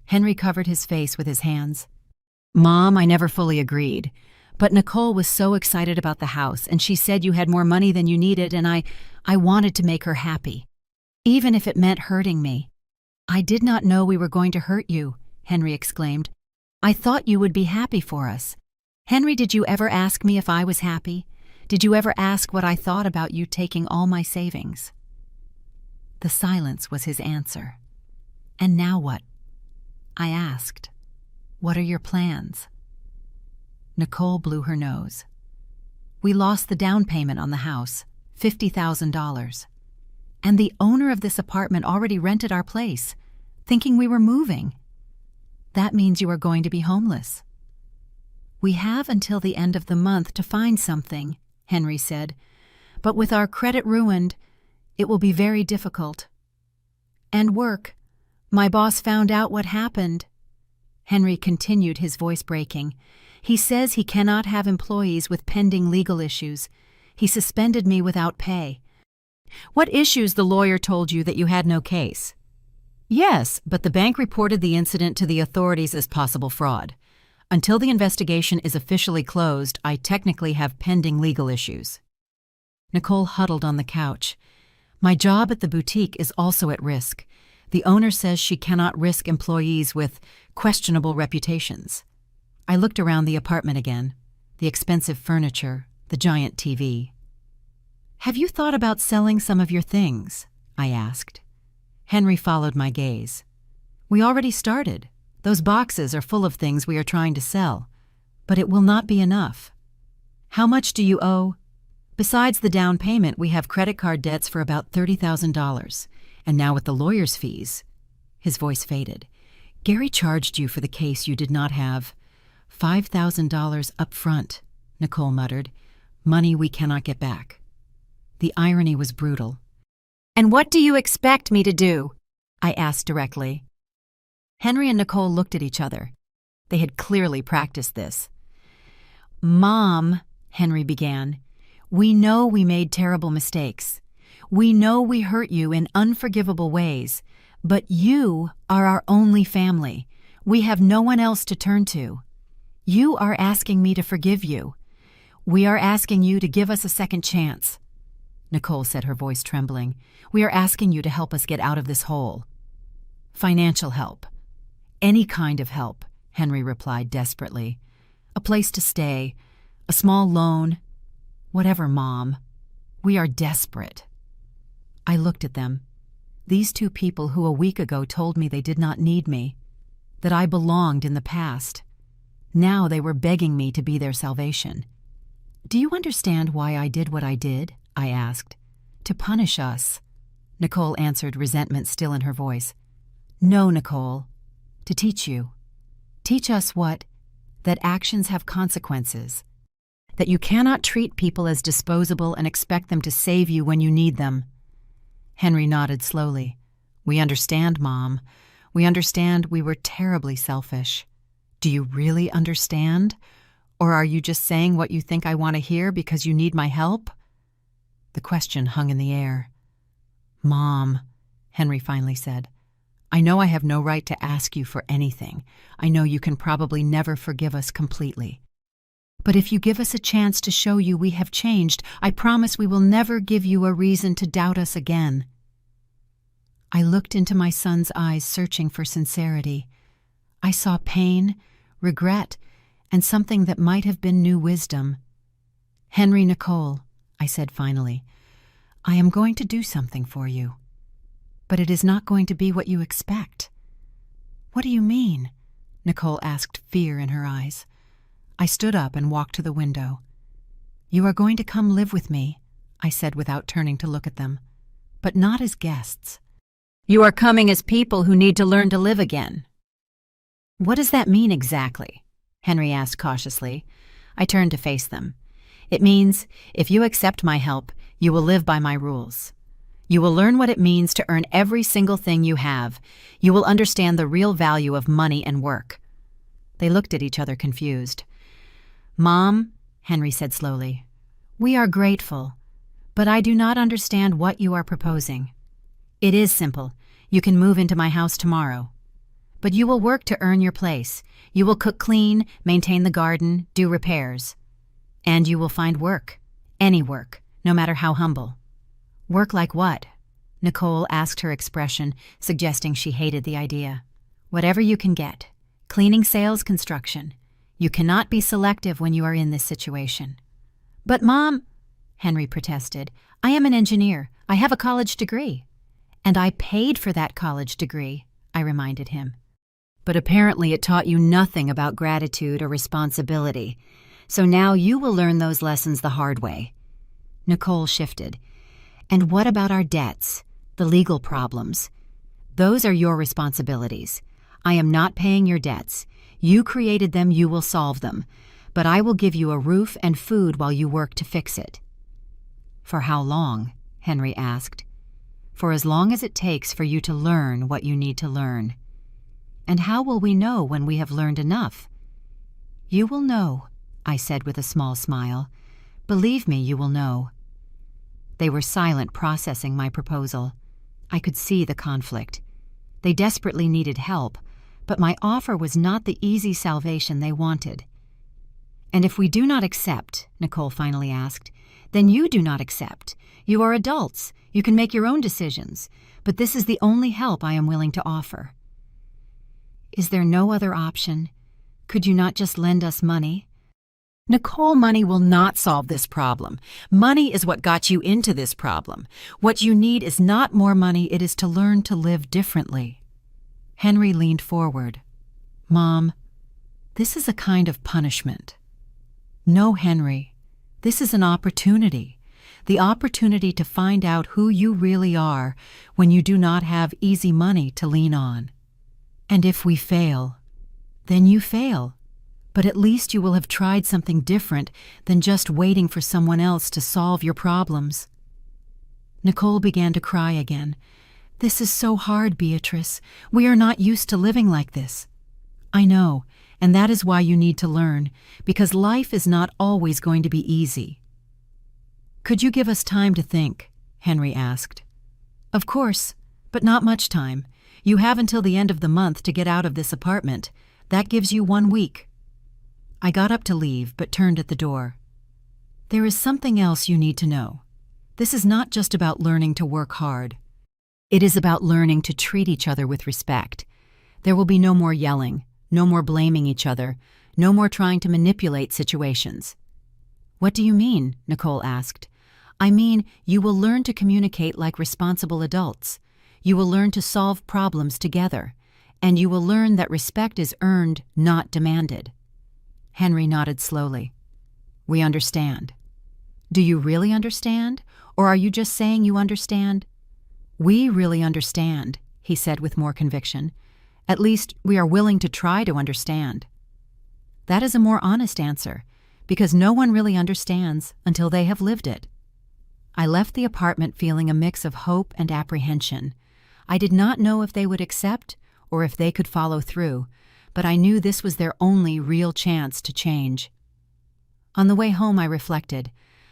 Henry covered his face with his hands. "Mom, I never fully agreed. But Nicole was so excited about the house, and she said you had more money than you needed, and I wanted to make her happy, even if it meant hurting me." "I did not know we were going to hurt you," Henry exclaimed. "I thought you would be happy for us. Henry, did you ever ask me if I was happy? Did you ever ask what I thought about you taking all my savings?" The silence was his answer. "And now what?" I asked. "What are your plans?" Nicole blew her nose. "We lost the down payment on the house, $50,000. And the owner of this apartment already rented our place, thinking we were moving. That means you are going to be homeless." "We have until the end of the month to find something," Henry said. "But with our credit ruined, it will be very difficult. And work. My boss found out what happened." Henry continued, his voice breaking. "He says he cannot have employees with pending legal issues. He suspended me without pay." "What issues? The lawyer told you that you had no case." "Yes, but the bank reported the incident to the authorities as possible fraud. Until the investigation is officially closed, I technically have pending legal issues." Nicole huddled on the couch. "My job at the boutique is also at risk. The owner says she cannot risk employees with questionable reputations." I looked around the apartment again, the expensive furniture, the giant TV. "Have you thought about selling some of your things?" I asked. Henry followed my gaze. "We already started. Those boxes are full of things we are trying to sell. But it will not be enough." "How much do you owe?" "Besides the down payment, we have credit card debts for about $30,000. And now with the lawyer's fees." His voice faded. "Gary charged you for the case you did not have. $5,000 up front," Nicole muttered. "Money we cannot get back." The irony was brutal. "And what do you expect me to do?" I asked directly. Henry and Nicole looked at each other. They had clearly practiced this. "Mom," Henry began, "we know we made terrible mistakes. We know we hurt you in unforgivable ways, but you are our only family. We have no one else to turn to. You are asking me to forgive you. We are asking you to give us a second chance." Nicole said, her voice trembling. "We are asking you to help us get out of this hole." "Financial help. Any kind of help," Henry replied desperately. "A place to stay, a small loan, whatever, Mom. We are desperate." I looked at them. These two people who a week ago told me they did not need me, that I belonged in the past. Now they were begging me to be their salvation. "Do you understand why I did what I did?" I asked. "To punish us." Nicole answered, resentment still in her voice. "No, Nicole. To teach you. Teach us what? That actions have consequences. that you cannot treat people as disposable and expect them to save you when you need them. Henry nodded slowly. We understand, Mom. We understand we were terribly selfish. Do you really understand? Or are you just saying what you think I want to hear because you need my help? The question hung in the air. Mom, Henry finally said, I know I have no right to ask you for anything. I know you can probably never forgive us completely. But if you give us a chance to show you we have changed, I promise we will never give you a reason to doubt us again. I looked into my son's eyes, searching for sincerity. I saw pain, regret, and something that might have been new wisdom. Henry Nicole, I said finally, I am going to do something for you. But it is not going to be what you expect. What do you mean? Nicole asked, fear in her eyes. I stood up and walked to the window. You are going to come live with me, I said without turning to look at them, but not as guests. You are coming as people who need to learn to live again. What does that mean exactly? Henry asked cautiously. I turned to face them. It means, if you accept my help, you will live by my rules. You will learn what it means to earn every single thing you have. You will understand the real value of money and work. They looked at each other confused. Mom, Henry said slowly, we are grateful, but I do not understand what you are proposing. It is simple. You can move into my house tomorrow. But you will work to earn your place. You will cook clean, maintain the garden, do repairs. And you will find work. Any work, no matter how humble. Work like what? Nicole asked, her expression suggesting she hated the idea. Whatever you can get. Cleaning, sales, construction. You cannot be selective when you are in this situation. But Mom, Henry protested, I am an engineer. I have a college degree. And I paid for that college degree, I reminded him. But apparently it taught you nothing about gratitude or responsibility. So now you will learn those lessons the hard way. Nicole shifted. And what about our debts, the legal problems? Those are your responsibilities. I am not paying your debts. You created them, you will solve them. But I will give you a roof and food while you work to fix it. For how long? Henry asked. For as long as it takes for you to learn what you need to learn. And how will we know when we have learned enough? You will know, I said with a small smile. Believe me, you will know. They were silent, processing my proposal. I could see the conflict. They desperately needed help, but my offer was not the easy salvation they wanted. And if we do not accept, Nicole finally asked, then you do not accept. You are adults. You can make your own decisions, but this is the only help I am willing to offer. Is there no other option? Could you not just lend us money? Nicole, money will not solve this problem. Money is what got you into this problem. What you need is not more money, it is to learn to live differently. Henry leaned forward. Mom, this is a kind of punishment. No, Henry, this is an opportunity. The opportunity to find out who you really are when you do not have easy money to lean on. And if we fail, then you fail. But at least you will have tried something different than just waiting for someone else to solve your problems. Nicole began to cry again. This is so hard, Beatrice. We are not used to living like this. I know, and that is why you need to learn, because life is not always going to be easy. Could you give us time to think? Henry asked. Of course, but not much time. You have until the end of the month to get out of this apartment. That gives you 1 week. I got up to leave, but turned at the door. There is something else you need to know. This is not just about learning to work hard. It is about learning to treat each other with respect. There will be no more yelling, no more blaming each other, no more trying to manipulate situations. What do you mean? Nicole asked. I mean, you will learn to communicate like responsible adults. You will learn to solve problems together. And you will learn that respect is earned, not demanded. Henry nodded slowly. We understand. Do you really understand? Or are you just saying you understand? We really understand, he said with more conviction. At least, we are willing to try to understand. That is a more honest answer, because no one really understands until they have lived it. I left the apartment feeling a mix of hope and apprehension. I did not know if they would accept or if they could follow through, but I knew this was their only real chance to change. On the way home, I reflected.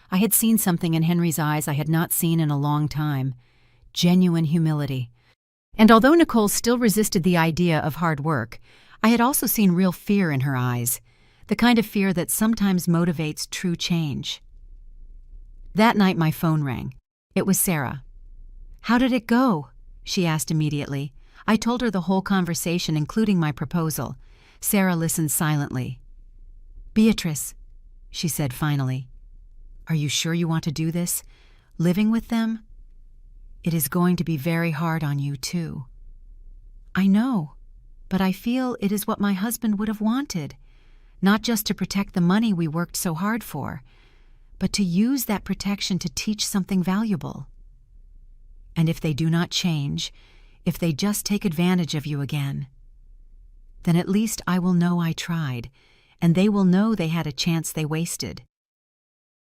I had seen something in Henry's eyes I had not seen in a long time: genuine humility. And although Nicole still resisted the idea of hard work, I had also seen real fear in her eyes, the kind of fear that sometimes motivates true change. That night my phone rang. It was Sarah. "How did it go?" she asked immediately. I told her the whole conversation, including my proposal. Sarah listened silently. "Beatrice," she said finally, "are you sure you want to do this? Living with them? It is going to be very hard on you, too." "I know, but I feel it is what my husband would have wanted, not just to protect the money we worked so hard for, but to use that protection to teach something valuable. And if they do not change, if they just take advantage of you again, then at least I will know I tried, and they will know they had a chance they wasted."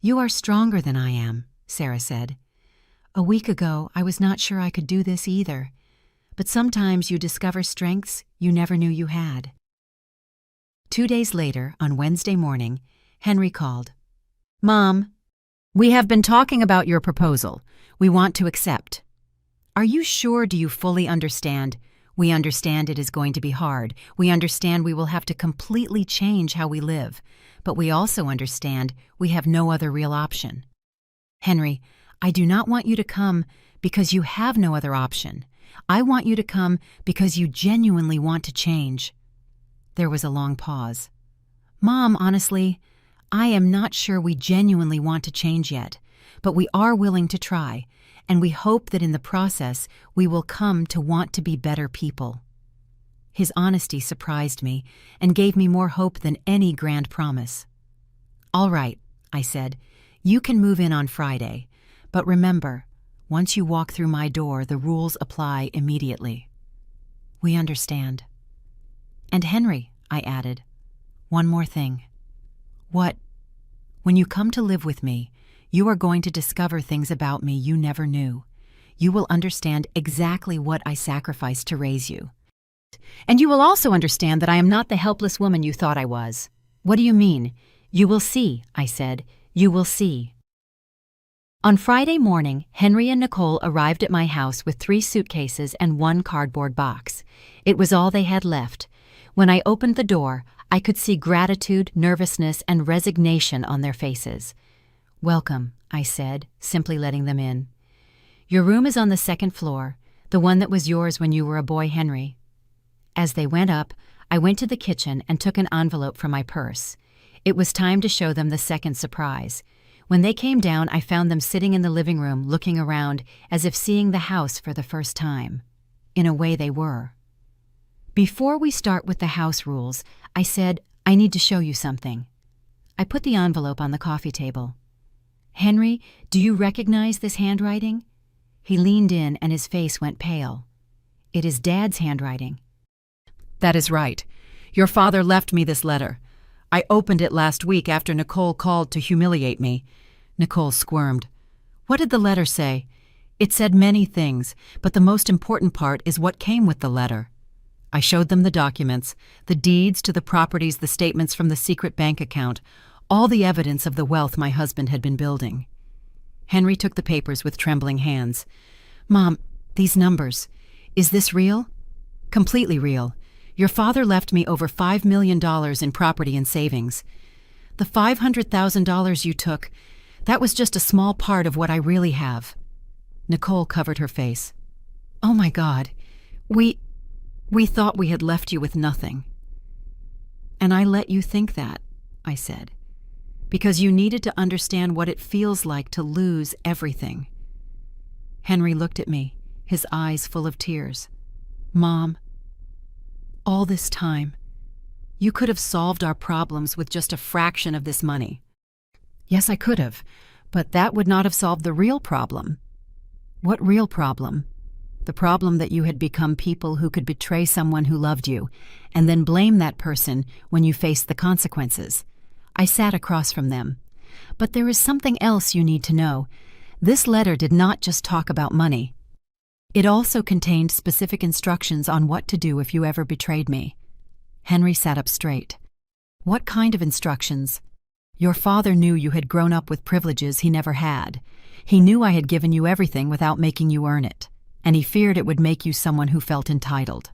"You are stronger than I am," Sarah said. "A week ago, I was not sure I could do this either, but sometimes you discover strengths you never knew you had." 2 days later, on Wednesday morning, Henry called. "Mom, we have been talking about your proposal. We want to accept. Are you sure? Do you fully understand? We understand it is going to be hard. We understand we will have to completely change how we live. But we also understand we have no other real option. Henry, I do not want you to come because you have no other option. I want you to come because you genuinely want to change." There was a long pause. "Mom, honestly, I am not sure we genuinely want to change yet, but we are willing to try, and we hope that in the process we will come to want to be better people." His honesty surprised me and gave me more hope than any grand promise. "All right," I said, "you can move in on Friday, but remember, once you walk through my door, the rules apply immediately." "We understand." "And Henry," I added, "one more thing." "What?" "When you come to live with me, you are going to discover things about me you never knew. You will understand exactly what I sacrificed to raise you. And you will also understand that I am not the helpless woman you thought I was." "What do you mean?" "You will see," I said. "You will see." On Friday morning, Henry and Nicole arrived at my house with 3 suitcases and 1 cardboard box. It was all they had left. When I opened the door, I could see gratitude, nervousness, and resignation on their faces. "Welcome," I said, simply letting them in. "Your room is on the 2nd floor, the one that was yours when you were a boy, Henry." As they went up, I went to the kitchen and took an envelope from my purse. It was time to show them the second surprise. When they came down, I found them sitting in the living room looking around as if seeing the house for the first time. In a way, they were. "Before we start with the house rules," I said, "I need to show you something." I put the envelope on the coffee table. "Henry, do you recognize this handwriting?" He leaned in and his face went pale. "It is Dad's handwriting." "That is right. Your father left me this letter. I opened it last week after Nicole called to humiliate me." Nicole squirmed. "What did the letter say?" "It said many things, but the most important part is what came with the letter." I showed them the documents, the deeds to the properties, the statements from the secret bank account, all the evidence of the wealth my husband had been building. Henry took the papers with trembling hands. "Mom, these numbers, is this real?" "Completely real. Your father left me over $5 million in property and savings. The $500,000 you took, that was just a small part of what I really have." Nicole covered her face. "Oh my God, we thought we had left you with nothing." "And I let you think that," I said, "because you needed to understand what it feels like to lose everything." Henry looked at me, his eyes full of tears. "Mom, all this time, you could have solved our problems with just a fraction of this money." "Yes, I could have, but that would not have solved the real problem." "What real problem?" "The problem that you had become people who could betray someone who loved you, and then blame that person when you faced the consequences. I sat across from them. But there is something else you need to know. This letter did not just talk about money. It also contained specific instructions on what to do if you ever betrayed me. Henry sat up straight. What kind of instructions? Your father knew you had grown up with privileges he never had. He knew I had given you everything without making you earn it, and he feared it would make you someone who felt entitled.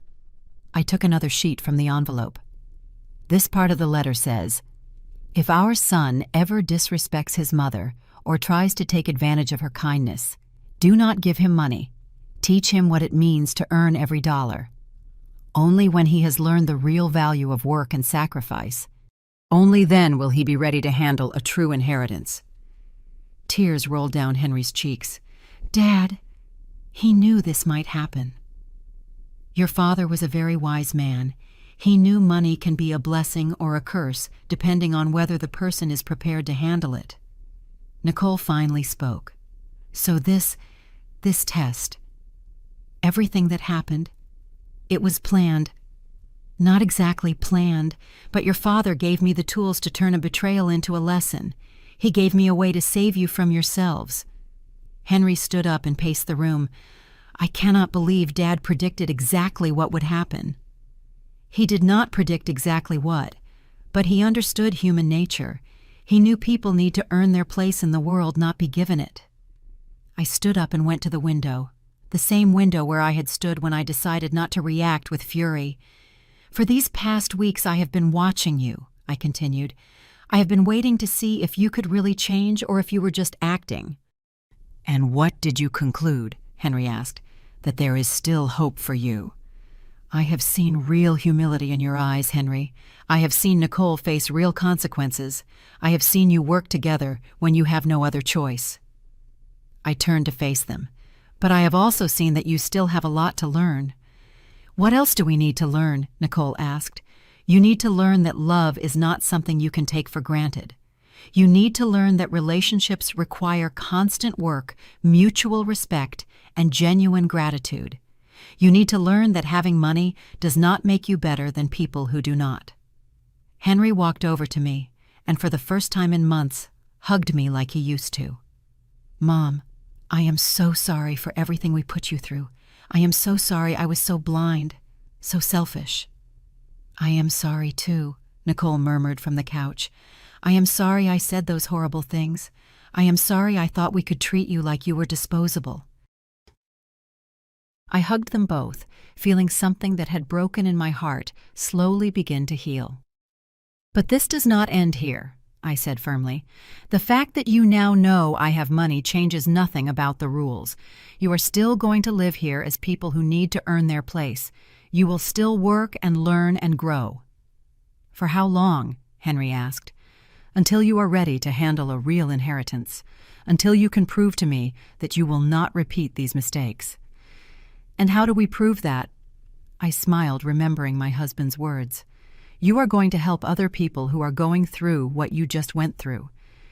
I took another sheet from the envelope. This part of the letter says, "If our son ever disrespects his mother or tries to take advantage of her kindness, do not give him money. Teach him what it means to earn every dollar. Only when he has learned the real value of work and sacrifice, only then will he be ready to handle a true inheritance." Tears rolled down Henry's cheeks. Dad, he knew this might happen. Your father was a very wise man. He knew money can be a blessing or a curse, depending on whether the person is prepared to handle it. Nicole finally spoke. So this test, everything that happened, it was planned. Not exactly planned, but your father gave me the tools to turn a betrayal into a lesson. He gave me a way to save you from yourselves. Henry stood up and paced the room. I cannot believe Dad predicted exactly what would happen. He did not predict exactly what, but he understood human nature. He knew people need to earn their place in the world, not be given it. I stood up and went to the window, the same window where I had stood when I decided not to react with fury. For these past weeks I have been watching you, I continued. I have been waiting to see if you could really change or if you were just acting. And what did you conclude? Henry asked. That there is still hope for you. I have seen real humility in your eyes, Henry. I have seen Nicole face real consequences. I have seen you work together when you have no other choice. I turned to face them. But I have also seen that you still have a lot to learn. What else do we need to learn? Nicole asked. You need to learn that love is not something you can take for granted. You need to learn that relationships require constant work, mutual respect, and genuine gratitude. You need to learn that having money does not make you better than people who do not. Henry walked over to me, and for the first time in months, hugged me like he used to. Mom, I am so sorry for everything we put you through. I am so sorry I was so blind, so selfish. I am sorry too, Nicole murmured from the couch. I am sorry I said those horrible things. I am sorry I thought we could treat you like you were disposable. I hugged them both, feeling something that had broken in my heart slowly begin to heal. But this does not end here, I said firmly. The fact that you now know I have money changes nothing about the rules. You are still going to live here as people who need to earn their place. You will still work and learn and grow. For how long? Henry asked. Until you are ready to handle a real inheritance. Until you can prove to me that you will not repeat these mistakes. And how do we prove that? I smiled, remembering my husband's words. You are going to help other people who are going through what you just went through.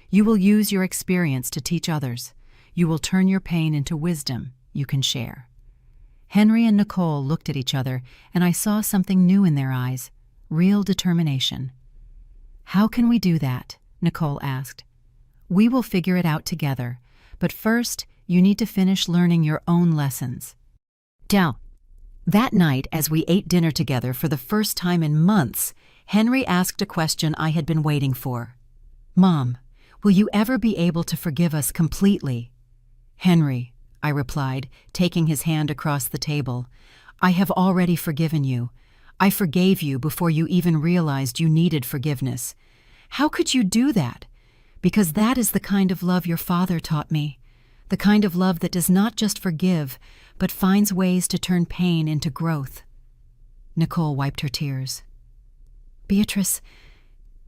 You will use your experience to teach others. You will turn your pain into wisdom you can share. Henry and Nicole looked at each other, and I saw something new in their eyes, real determination. How can we do that? Nicole asked. We will figure it out together, but first you need to finish learning your own lessons. Now, that night, as we ate dinner together for the first time in months, Henry asked a question I had been waiting for. Mom, will you ever be able to forgive us completely? Henry, I replied, taking his hand across the table, I have already forgiven you. I forgave you before you even realized you needed forgiveness. How could you do that? Because that is the kind of love your father taught me. The kind of love that does not just forgive, but finds ways to turn pain into growth. Nicole wiped her tears. Beatrice,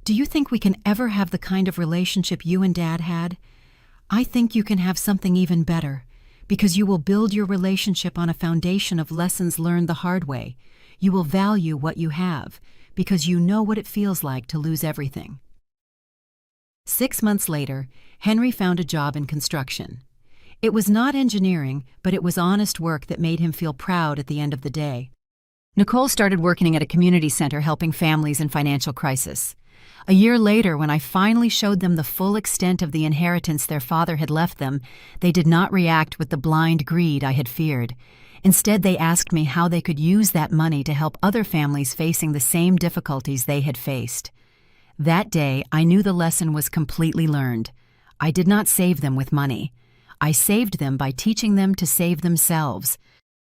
do you think we can ever have the kind of relationship you and Dad had? I think you can have something even better, because you will build your relationship on a foundation of lessons learned the hard way. You will value what you have, because you know what it feels like to lose everything. 6 months later, Henry found a job in construction. It was not engineering, but it was honest work that made him feel proud at the end of the day. Nicole started working at a community center helping families in financial crisis. A year later, when I finally showed them the full extent of the inheritance their father had left them, they did not react with the blind greed I had feared. Instead, they asked me how they could use that money to help other families facing the same difficulties they had faced. That day, I knew the lesson was completely learned. I did not save them with money. I saved them by teaching them to save themselves.